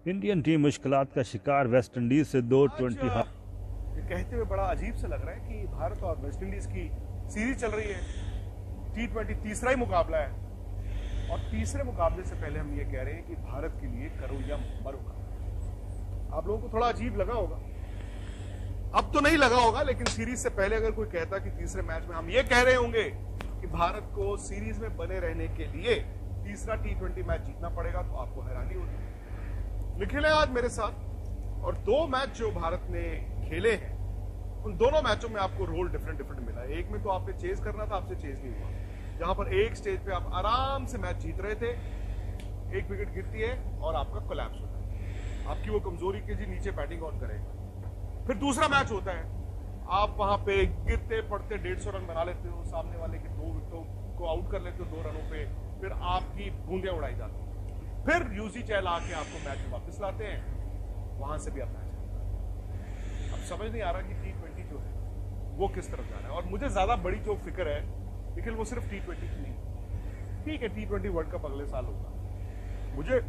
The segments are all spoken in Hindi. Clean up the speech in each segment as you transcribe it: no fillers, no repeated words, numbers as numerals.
इंडियन टीम मुश्किलात का शिकार, वेस्ट इंडीज से 2-20 हार। ये कहते हुए बड़ा अजीब सा लग रहा है कि भारत और वेस्ट इंडीज की सीरीज चल रही है। T20 तीसरा ही मुकाबला है और तीसरे मुकाबले से पहले हम ये कह रहे हैं कि भारत के लिए करो या मरो का। आप लोगों को थोड़ा अजीब लगा होगा, अब तो नहीं लगा होगा, लेकिन सीरीज से पहले अगर कोई कहता कि तीसरे मैच में हम ये कह रहे होंगे कि भारत को सीरीज में बने रहने के लिए तीसरा T20 मैच जीतना पड़ेगा, तो आपको हैरानी होगी। निखिल है आज मेरे साथ और दो मैच जो भारत ने खेले हैं उन दोनों मैचों में आपको रोल डिफरेंट मिला है। एक में तो आपने चेज करना था, आपसे चेज नहीं हुआ। जहां पर एक स्टेज पे आप आराम से मैच जीत रहे थे, एक विकेट गिरती है और आपका कोलैप्स होता है। आपकी वो कमजोरी कि जी नीचे बैटिंग ऑन करेगा। फिर दूसरा मैच होता है, आप वहां पे गिरते पड़ते 150 रन बना लेते हो, सामने वाले के 2 विकेटों को आउट कर लेते हो 2 रनों पे, फिर आपकी बूंदियां उड़ाई जाती हैं। फिर यूसी चहल आके आपको मैच में वापस लाते हैं, वहां से भी आप मैच खेलते हैं। अब समझ नहीं आ रहा कि T20 जो है वो किस तरफ जा रहा है। और मुझे ज्यादा बड़ी जो फिक्र है लेकिन वो सिर्फ T20 की नहीं। ठीक है, T20 वर्ल्ड कप अगले साल होगा। मुझे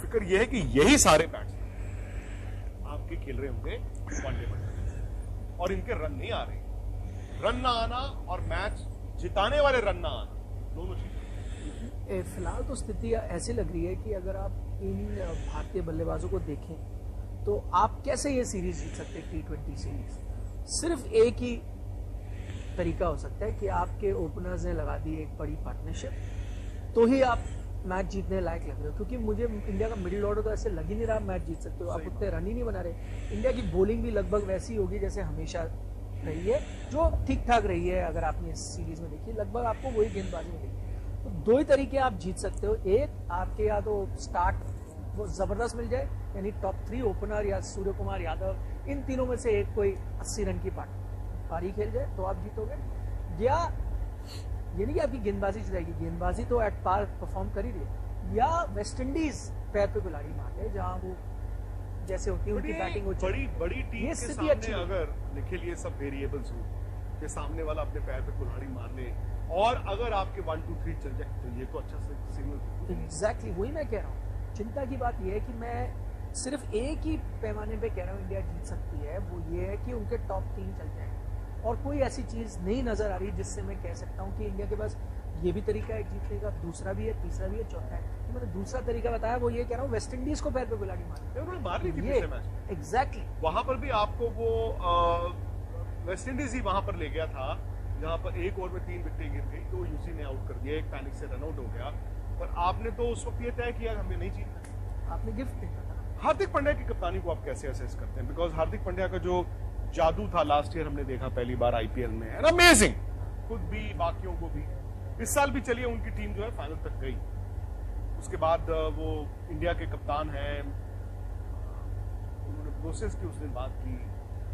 फिक्र यह है कि यही सारे बैट्समैन आपके खेल रहे होंगे वनडे में और इनके रन नहीं आ रहे। रन ना आना और मैच जिताने वाले रन ना आना, दोनों चीजें। फिलहाल तो स्थिति ऐसी लग रही है कि अगर आप इन भारतीय बल्लेबाजों को देखें तो आप कैसे ये सीरीज जीत सकते हैं T20 सीरीज। सिर्फ एक ही तरीका हो सकता है कि आपके ओपनर्स ने लगा दी एक बड़ी पार्टनरशिप, तो ही आप मैच जीतने लायक लग रहे हो। क्योंकि मुझे इंडिया का मिडिल ऑर्डर तो ऐसे लग ही नहीं रहा मैच जीत सकते हो। आप उतने रन ही नहीं बना रहे। इंडिया की बॉलिंग भी लगभग वैसी होगी जैसे हमेशा रही है, जो ठीक ठाक रही है। अगर आपने इस सीरीज में देखी, लगभग आपको वही गेंदबाजी मिलेगी। तो दो ही तरीके आप जीत सकते हो। एक, आपके या तो स्टार्ट वो जबरदस्त मिल जाए, यानी टॉप 3 ओपनर या सूर्य कुमार यादव, इन तीनों में से एक कोई 80 रन की पारी खेल जाए तो आप जीतोगे। या ये नहीं कि आपकी गेंदबाजी चलाएगी, गेंदबाजी तो एट पार परफॉर्म कर ही रही है। या वेस्ट इंडीज पैर पे कुल्हाड़ी मार ले, जहां वो जैसे होती है उनकी बैटिंग हो, बड़ी टीम के सामने अगर निखिल ये सब वेरिएबल्स हो कि सामने वाला अपने पैर पे कुल्हाड़ी मार ले और अगर आपके 1, 2, 3 चल जाए तो ये तो अच्छा सिग्नल। एग्जैक्टली वही मैं कह रहा हूँ। चिंता की बात यह है कि मैं सिर्फ एक ही पैमाने पे कह रहा हूँ इंडिया जीत सकती है, वो ये है कि उनके टॉप 3 चल जाए। और कोई ऐसी चीज नहीं नजर आ रही जिससे मैं कह सकता हूँ कि इंडिया के पास ये भी तरीका है जीतने का, दूसरा भी है, तीसरा भी है, चौथा है। तो मैंने दूसरा तरीका बताया, वो ये कह रहा हूँ वेस्ट इंडीज को पैर पे गुलाड़ी मार ली थी पिछले मैच में। एग्जैक्टली वहां पर भी आपको वो वेस्ट इंडीज ही वहां पर ले गया था, जहां पर एक ओवर में 3 विकेटें गिर गई तो यूसी ने आउट कर दिया, एक पैनिक से रनआउट हो गया। पर आपने तो उस वक्त ये तय किया हमें नहीं जीतना। आपने गिफ्ट देखा था। हार्दिक पांड्या की कप्तानी को आप कैसे असेस करते हैं? बिकॉज हार्दिक पांड्या का जो जादू था लास्ट ईयर हमने देखा पहली बार आईपीएल में, एंड अमेजिंग, खुद भी बाकियों को भी। इस साल भी चलिए उनकी टीम जो है फाइनल तक गई। उसके बाद वो इंडिया के कप्तान हैं, उन्होंने प्रोसेस की उस दिन बात की,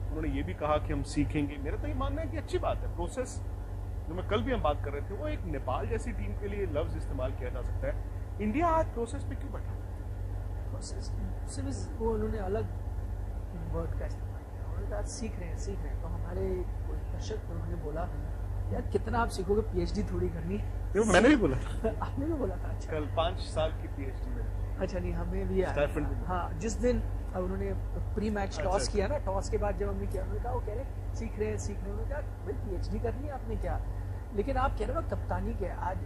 उन्होंने ये भी कहा कि हम सीखेंगे। मेरा तो ये मानना है कि अच्छी बात है। प्रोसेस जो मैं कल भी हम बात कर रहे थे, वो एक नेपाल जैसी टीम के लिए लफ्ज इस्तेमाल किया जा सकता है। इंडिया आज प्रोसेस पे क्यों बैठा? प्रोसेस सिर्फ वो उन्होंने अलग वर्ड का इस्तेमाल किया, उन्होंने कहा सीख रहे हैं। तो हमारे कोई दर्शक उन्होंने बोला यार कितना आप सीखोगे, पीएचडी थोड़ी करनी। मैंने भी बोला आपने भी बोला था। अच्छा, कल 5 साल की पीएचडी में। अच्छा, नहीं हमें भी हाँ, जिस दिन उन्होंने प्री मैच टॉस किया ना, टॉस के बाद जब हमने किया, उन्होंने कहा वो कह रहे सीख रहे हैं। उन्होंने कहा भाई पीएचडी करनी है आपने क्या? लेकिन आप कह रहे हो कप्तानी के आज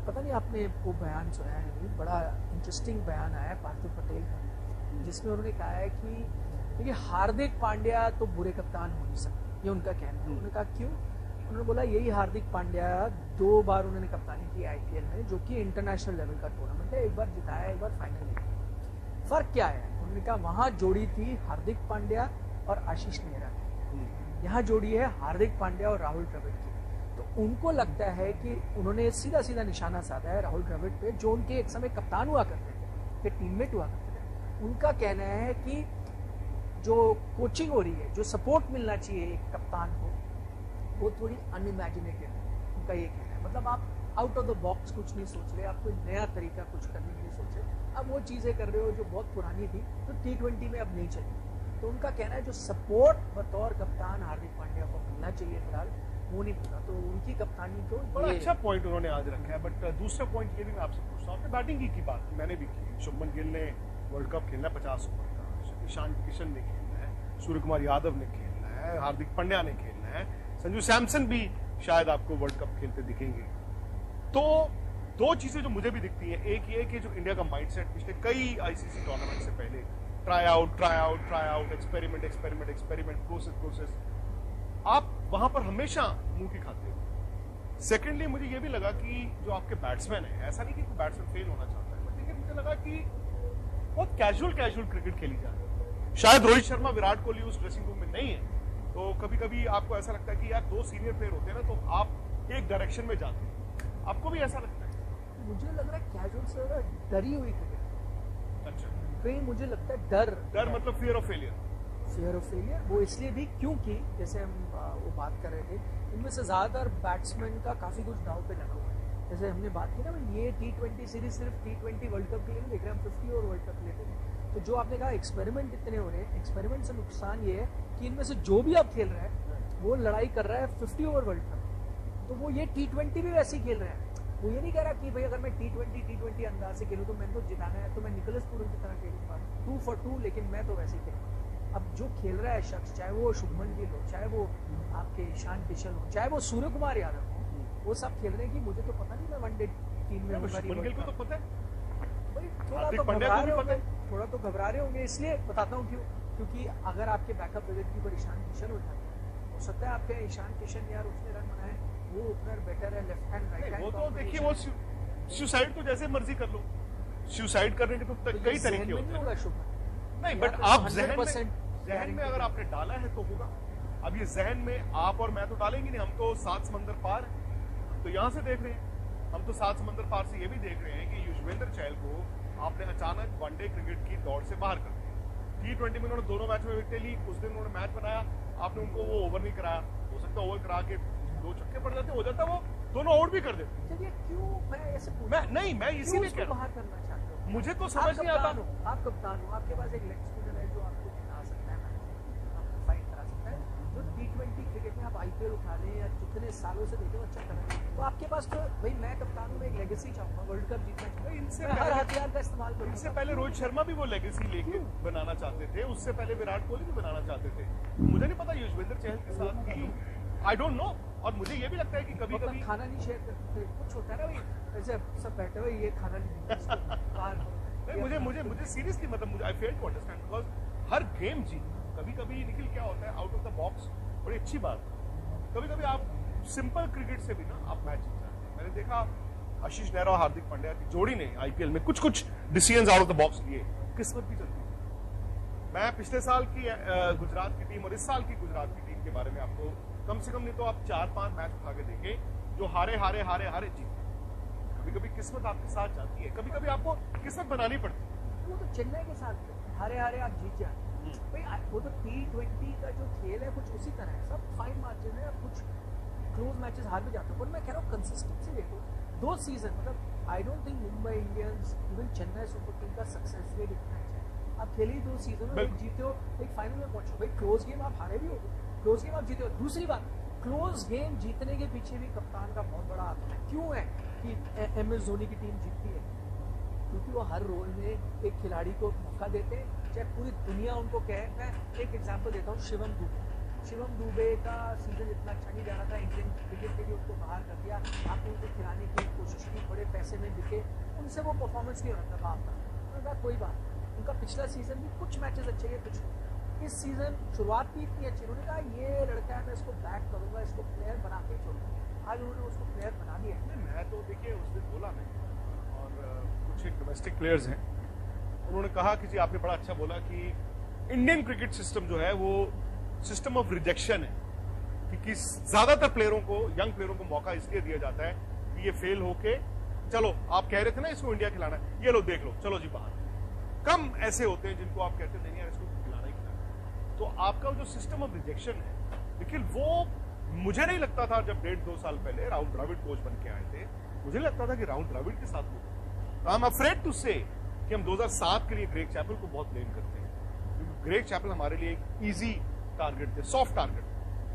पता नहीं आपने वो बयान सुना है नहीं, बड़ा इंटरेस्टिंग बयान आया है पार्थिव पटेल का, जिसमें उन्होंने कहा है कि देखिए हार्दिक पांड्या तो बुरे कप्तान हो नहीं सकते, ये उनका कहना है। उन्होंने कहा क्यों? उन्होंने बोला यही हार्दिक पांड्या 2 बार उन्होंने कप्तानी की आईपीएल में, जो कि इंटरनेशनल लेवल का टूर्नामेंट है, एक बार जिताया, एक बार फाइनल में। फर्क क्या है? उन्होंने कहा वहां जोड़ी थी हार्दिक पांड्या और आशीष नेहरा की, यहाँ जोड़ी है हार्दिक पांड्या और राहुल द्रविड़ की। तो उनको लगता है कि उन्होंने सीधा सीधा निशाना साधा है राहुल द्रविड़ पे, जो उनके एक समय कप्तान हुआ करते थे, टीममेट हुआ करते थे। उनका कहना है कि जो कोचिंग हो रही है, जो सपोर्ट मिलना चाहिए एक कप्तान को, वो थोड़ी अनइमेजिनेटिव है। उनका ये कहना है, मतलब आप आउट ऑफ द बॉक्स कुछ नहीं सोच रहे, आप कोई नया तरीका कुछ करने के लिए सोच रहे, अब वो चीज़ें कर रहे हो जो बहुत पुरानी थी, तो T20 में अब नहीं चलेगी। तो उनका कहना है जो सपोर्ट बतौर कप्तान हार्दिक पांड्या को मिलना चाहिए फिलहाल, वो नहीं मिला। तो उनकी कप्तानी तो बड़ा अच्छा पॉइंट उन्होंने आज रखा है। बट दूसरा पॉइंट ये भी मैं आपसे पूछता हूँ, आपने बैटिंग की बात मैंने भी की। शुभमन गिल ने वर्ल्ड कप खेलना है 50 ओवर का, ईशान किशन ने खेलना है, सूर्य कुमार यादव ने खेलना है, हार्दिक पांड्या ने खेलना है, संजू सैमसन भी शायद आपको वर्ल्ड कप खेलते दिखेंगे। तो दो चीजें जो मुझे भी दिखती हैं, एक ये कि जो इंडिया का माइंडसेट पिछले कई आईसीसी टूर्नामेंट से पहले ट्राई आउट, एक्सपेरिमेंट, प्रोसेस, आप वहां पर हमेशा मुंह की खाते हो। सेकेंडली मुझे ये भी लगा कि जो आपके बैट्समैन है, ऐसा नहीं कि कोई बैट्समैन फेल होना चाहता है, लेकिन मुझे लगा कि बहुत कैजुअल क्रिकेट खेली जा रही है। शायद रोहित शर्मा, विराट कोहली उस ड्रेसिंग रूम में नहीं है, तो कभी कभी आपको ऐसा लगता है कि यार दो सीनियर प्लेयर होते हैं ना, तो आप एक डायरेक्शन में जाते हैं। आपको भी ऐसा लगता है? मुझे लग रहा है कैजुअल से डरी हुई क्रिकेट। अच्छा, कहीं मुझे लगता है डर मतलब फियर ऑफ फेलियर। वो इसलिए भी क्योंकि जैसे हम वो बात कर रहे थे, इनमें से ज्यादातर बैट्समैन का काफी कुछ दाव पे लगा हुआ है। जैसे हमने बात की ना, ये T20 सीरीज सिर्फ T20 वर्ल्ड कप के लिए नहीं देख रहे, हम 50 ओवर वर्ल्ड कप के लिए देख रहे हैं। तो जो आपने कहा एक्सपेरिमेंट इतने हो रहे हैं, एक्सपेरिमेंट से नुकसान ये है कि इनमें से जो भी आप खेल रहे हैं वो लड़ाई कर रहा है 50 ओवर वर्ल्ड कप। तो वो ये T20 भी वैसे ही खेल रहे हैं। वो ये नहीं कह रहा कि भाई अगर मैं T20 अंदाज से खेलूँ तो मैंने तो जिताना है, तो मैं निकोलस पूरन की तरह खेलूंगा 2 for 2, लेकिन मैं तो वैसे ही खेलूंगा। अब जो खेल रहा है शख्स, चाहे वो शुभमन गिल हो, चाहे वो आपके ईशान किशन हो, चाहे वो सूर्य कुमार यादव हो, वो सब खेल रहे हैं कि मुझे तो पता नहीं मैं वनडे टीम में शुभमन गिल को तो पता है भाई, थोड़ा तो घबरा रहे होंगे। इसलिए बताता हूँ क्यों, क्योंकि अगर आपके backup wicket keeper Ishan Kishan हो जाते हैं, हो सकता है आपके ईशान किशन यार उसने रन बनाए, वो ओपनर बेटर है, लेफ्ट हैंड राइट हैंड। वो तो देखिए, वो सुसाइड तो जैसे मर्जी कर लो, सुसाइड करने के तो कई तरीके होते हैं। नहीं, बट आप जहन में अगर आपने डाला है तो होगा। अब ये जहन में आप और मैं तो डालेंगे नहीं, हम तो 7 समंदर पार हैं, हम तो यहाँ से देख रहे हैं। हम तो 7 समंदर पार से ये भी देख रहे हैं कि युजवेंद्र चहल को आपने अचानक वनडे क्रिकेट की दौड़ से बाहर कर दिया। T20 में उन्होंने दोनों मैच में विकेट ली, उस दिन उन्होंने मैच बनाया, आपने उनको वो ओवर नहीं कराया। हो सकता है ओवर करा के 2 छक्के पड़ जाते, हो जाता वो दोनों आउट भी कर देते। चलिए क्यों मैं ऐसे मैं इसीलिए कह रहा बाहर करना चाहता हूँ। मुझे तो समझ नहीं आता। आप कप्तान हो, आपके पास एक लेग स्पिनर है जो आपको जिता सकता है, आपको फाइट करा सकता है। जो T20 क्रिकेट में आप IPL उठा लें या जितने सालों से देखे अच्छा कर रहे हैं, तो आपके पास तो भाई मैं कप्तान हूँ, मैं एक लेगेसी चाहूंगा, वर्ल्ड कप जीतना चाहूँगा, इनसे हर हथियार का इस्तेमाल करूँ। इससे पहले रोहित शर्मा भी वो लेगेसी लेके बनाना चाहते थे, उससे पहले विराट कोहली भी बनाना चाहते थे। मुझे नहीं पता युजवेंद्र चहल के साथ भी, आई डोंट नो। और मुझे ये भी लगता है कि कभी कभी खाना नहीं शेयर करते, कुछ होता है ना भाई, ऐसे सब बैठे हुए ये खाना नहीं। मुझे सीरियसली मतलब मुझे I fail to understand, because हर गेम जीत, कभी कभी निखिल क्या होता है आउट ऑफ द बॉक्स, बड़ी अच्छी बात। कभी कभी आप सिंपल क्रिकेट से भी ना आप मैच जीत जाते हैं। मैंने देखा आशीष नेहरा और हार्दिक पांड्या की जोड़ी ने IPL में कुछ decisions out of the box लिए, किस्मत भी चलती है। मैं पिछले साल की गुजरात की टीम और इस साल की गुजरात की टीम के बारे में आपको कम से कम नहीं तो आप 4-5 मैच उठा के देखें जो हारे जीते। कभी कभी किस्मत आपके साथ जाती है, कभी कभी आपको किस्मत बनानी पड़ती है। वो तो चेन्नई के साथ हारे आप जीत जाते भाई। वो तो T20 का जो खेल है कुछ उसी तरह है, सब फाइन मार्जिन है, कुछ क्लोज मैचेस हार भी जाते हैं। पर मैं कह रहा हूँ कंसिस्टेंसी देखो, 2 सीजन मतलब I don't think Mumbai Indians even Chennai super king का सक्सेस रेट इतना अच्छा है। आप खेली 2 सीजन में, एक जीते हो, एक फाइनल में पहुंचो भाई। क्लोज गेम आप हारे भी हो, क्लोज गेम आप जीते हो। दूसरी बात, क्लोज गेम जीतने के पीछे भी कप्तान का बहुत बड़ा हाथ है। क्यों है कि MS धोनी की टीम जीतती है? क्योंकि वो हर रोल में एक खिलाड़ी को मौका देते हैं, चाहे पूरी दुनिया उनको कहे। मैं एक एग्जांपल देता हूँ, शिवम दुबे का सीजन इतना अच्छा नहीं जा रहा था, इंडियन क्रिकेट के लिए उसको बाहर कर दिया, आपने उनको खिलाने की कोशिश की, बड़े पैसे में बिके, उनसे वो परफॉर्मेंस नहीं हो रहा था बाप का। उन्होंने कहा कोई बात, उनका पिछला सीजन भी कुछ मैचेस अच्छे गए, कुछ इस सीजन शुरुआत भी इतनी अच्छी। उन्होंने कहा ये लड़का है, मैं इसको बैक करूंगा, इसको प्लेयर बना के छोड़ूंगा। आज उन्होंने उसको प्लेयर बना दिया। मैं तो देखिए उस दिन बोला नहीं, और कुछ एक डोमेस्टिक प्लेयर्स हैं, उन्होंने कहा कि जी आपने बड़ा अच्छा बोला कि इंडियन क्रिकेट सिस्टम जो है वो सिस्टम ऑफ रिजेक्शन है, क्योंकि ज्यादातर प्लेयरों को, यंग प्लेयरों को मौका इसलिए दिया जाता है कि ये फेल होके, चलो आप कह रहे थे ना इसको इंडिया खिलाना है, ये लो देख लो, चलो जी बाहर। कम ऐसे होते हैं जिनको आप कहते नहीं यार इसको खिलाना ही खिलाना। तो आपका जो सिस्टम ऑफ रिजेक्शन है, लेकिन वो मुझे नहीं लगता था जब 1.5-2 साल पहले राहुल द्रविड़ कोच बन के आए थे, मुझे लगता था कि राहुल द्रविड़ के साथ हो। आई एम अफ्रेड टू से कि हम 2007 के लिए ग्रेग चैपल को बहुत ब्लेम करते हैं, क्योंकि ग्रेग चैपल हमारे लिए एक इजी टारगेट थे, सॉफ्ट टारगेट।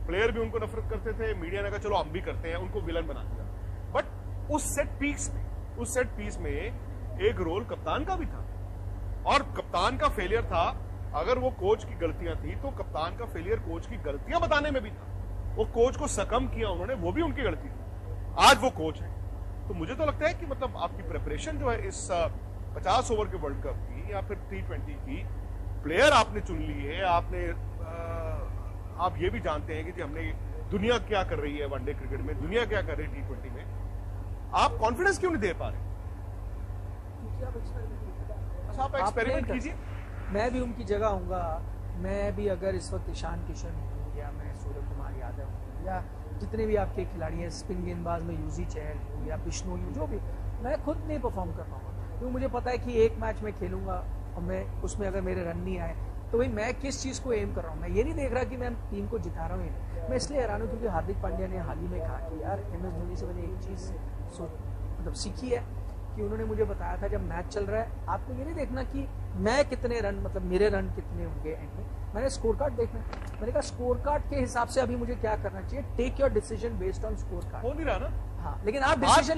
प्लेयर भी उनको नफरत करते थे, मीडिया ने कहा चलो हम भी करते हैं, उनको विलन बना दिया। बट उस सेट पीस में एक रोल कप्तान का भी था। और कप्तान का फेलियर था। अगर वो कोच की गलतियां थी तो कप्तान का फेलियर कोच की गलतियां बताने में भी था। वो कोच को सकम किया उन्होंने, वो भी उनकी गलती थी। आज वो कोच है। तो मुझे तो लगता है कि मतलब आपकी प्रिपरेशन जो है इस 50 ओवर के वर्ल्ड कप की या फिर T20 की, प्लेयर आपने चुन ली है। आपने आप ये भी जानते हैं कि जी हमने दुनिया क्या कर रही है वनडे क्रिकेट में, दुनिया क्या कर रही है T20 में, आप कॉन्फिडेंस क्यों नहीं दे पा रहे? अच्छा, आप एक्सपेरिमेंट कीजिए। मैं भी उनकी जगह आऊंगा। मैं भी अगर इस वक्त ईशान किशन हूँ या मैं सूर्य कुमार यादव हूँ या जितने भी आपके खिलाड़ी हैं, स्पिन गेंदबाज में यूजी चहल हूँ या बिश्नोई हूँ, जो भी, मैं खुद नहीं परफॉर्म कर पाऊंगा। क्योंकि मुझे पता है कि एक मैच में खेलूंगा और मैं उसमें अगर मेरे रन नहीं आए तो भाई मैं किस चीज़ को एम कर रहा हूँ। मैं ये नहीं देख रहा कि मैं टीम को जिता रहा हूँ। मैं इसलिए हैरान हूँ क्योंकि हार्दिक पांड्या ने हाल ही में कहा कि यार MS धोनी से मैंने एक चीज़ मतलब सीखी है कि उन्होंने मुझे बताया था जब मैच चल रहा है आपको ये नहीं देखना कि मैं कितने रन, मतलब मेरे रन कितने होंगे एंड में, मैंने स्कोर कार्ड देखना है। मैंने कहा स्कोर कार्ड के हिसाब से अभी मुझे क्या करना चाहिए, take your decision based on score card. हो नहीं रहा ना। हाँ, लेकिन आप डिसीजन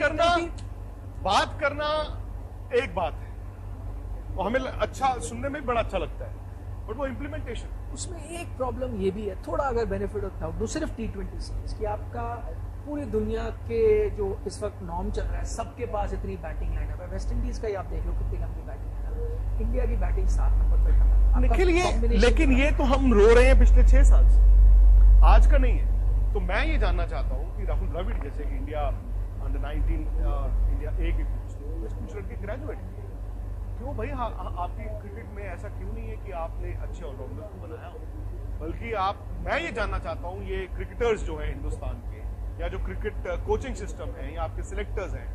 बात करना एक बात है, वो हमें अच्छा सुनने में बड़ा अच्छा लगता है, बट वो इम्प्लीमेंटेशन, उसमें एक प्रॉब्लम ये भी है, थोड़ा अगर बेनिफिट होता है सिर्फ T20 सीरीज की, आपका पूरी दुनिया के जो इस वक्त नॉर्म चल रहा है, सबके पास इतनी बैटिंग लाइनअप है। वेस्ट इंडीज का ही आप देख लो कितनी लंबी बैटिंग है, इंडिया की बैटिंग 7 नंबर पर खत्म। निखिल लेकिन ये तो हम रो रहे हैं पिछले 6 साल से, आज का नहीं है। तो मैं ये जानना चाहता हूँ कि राहुल द्रविड़ जैसे कि इंडिया अंडर-19 इंडिया ए के कुछ लड़के ग्रेजुएट, क्यों भाई आपकी क्रिकेट में ऐसा क्यों नहीं है कि आपने अच्छे ऑलराउंडर को बनाया हो? बल्कि मैं ये जानना चाहता हूँ, ये क्रिकेटर्स जो है हिंदुस्तान के, या जो क्रिकेट कोचिंग सिस्टम है या आपके सिलेक्टर्स हैं,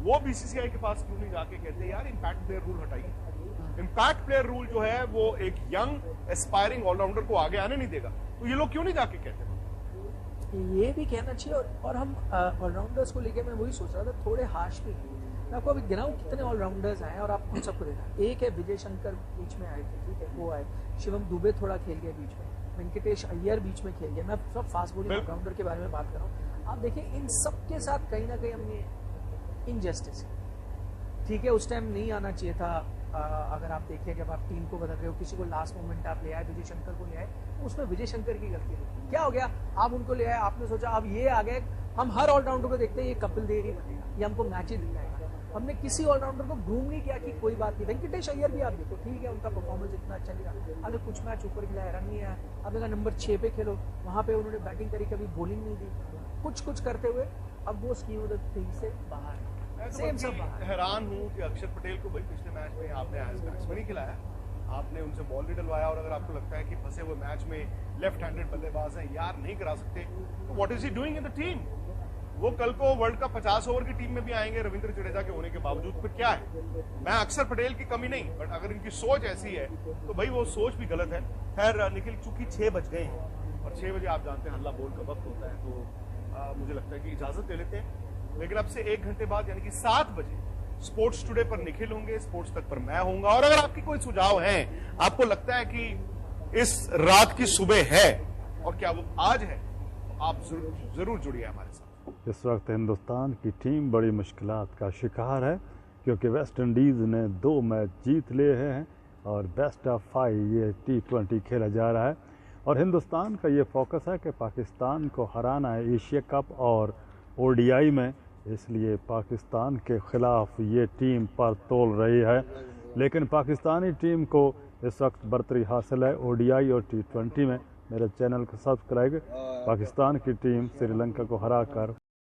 वो BCCI के पास क्यों नहीं जाके कहते यार इम्पैक्ट प्लेयर रूल हटाइए। इम्पैक्ट प्लेयर रूल जो है वो एक यंग एस्पायरिंग ऑलराउंडर को आगे आने नहीं देगा। तो ये लोग क्यों नहीं जाके कहते? ये भी कहना चाहिए। और हम ऑलराउंडर्स को लेके मैं वही सोच रहा था, थोड़े हार्श भी। मैं आपको अभी गिनाऊं कितने ऑलराउंडर्स आए और आप उन सबको देखा। एक है विजय शंकर बीच में आए थे, ठीक है, वो आए। शिवम दुबे थोड़ा खेल गया बीच में, वेंकटेश अय्यर बीच में खेल गया। मैं सब फास्ट बॉलिंग ऑलराउंडर के बारे में बात कर रहा हूँ। आप देखिए इन सब के साथ कहीं ना कहीं हमने इनजस्टिस, ठीक है, उस टाइम नहीं आना चाहिए था। अगर आप देखिए जब आप टीम को बदल रहे हो, किसी को लास्ट मोमेंट आप ले आए, विजय शंकर को ले आए, उसमें विजय शंकर की गलती थी। क्या हो गया, आप उनको ले आए, आपने सोचा अब ये आ गए, हम हर ऑलराउंडर को देखते हैं ये कपिल देव ही बनेगा, ये हमको मैच ही दिखाएगा। हमने किसी ऑलराउंडर को ग्रूम नहीं किया कि कोई बात नहीं। वेंकटेश अय्यर भी आप देखो, ठीक है, उनका परफॉर्मेंस इतना अच्छा नहीं रहा, अगर कुछ मैच ऊपर खिलाया, रन नहीं आया, अब अगर नंबर 6 पे खेलो, वहां पे उन्होंने बैटिंग करी, कभी बॉलिंग नहीं दी, कुछ करते हुए अब वो स्कीम ऑफ द थिंग से बाहर है। सेम सब हैरान हूँ कि अक्षर पटेल को भाई पिछले मैच में आपने एज बैट्समैन ही खिलाया, आपने उनसे बॉल नहीं डलवाया, और अगर आपको लगता है कि फंसे हुए मैच में लेफ्ट हैंडेड बल्लेबाज हैं यार नहीं करा सकते, तो what is he doing in the team? वो कल को वर्ल्ड कप 50 ओवर की टीम में भी आएंगे रविंद्र जडेजा के होने के बावजूद। फिर क्या है? मैं अक्षर पटेल की कमी नहीं, बट अगर इनकी सोच ऐसी है तो भाई वो सोच भी गलत है। खैर निखिल, चूंकि 6 बज गए हैं और 6 बजे आप जानते हैं हल्ला बोल का वक्त होता है, तो मुझे लगता है कि इजाजत ले लेते हैं। लेकिन अब से 1 घंटे बाद यानी कि 7 बजे स्पोर्ट्स टुडे पर निखिल होंगे, स्पोर्ट्स तक पर मैं होऊंगा। और अगर आपकी कोई सुझाव है, आपको लगता है कि इस रात की सुबह है और क्या वो आज है, तो आप जरूर जुड़िए हमारे साथ। इस वक्त हिंदुस्तान की टीम बड़ी मुश्किलात का शिकार है, क्योंकि वेस्ट इंडीज़ ने 2 मैच जीत लिए हैं और बेस्ट ऑफ 5 ये T20 खेला जा रहा है। और हिंदुस्तान का ये फोकस है कि पाकिस्तान को हराना है एशिया कप और ODI में, इसलिए पाकिस्तान के ख़िलाफ़ ये टीम पर तोल रही है। लेकिन पाकिस्तानी टीम को इस वक्त बरतरी हासिल है ODI और T20 में। मेरे चैनल को सब्सक्राइब। पाकिस्तान की टीम श्रीलंका को हराकर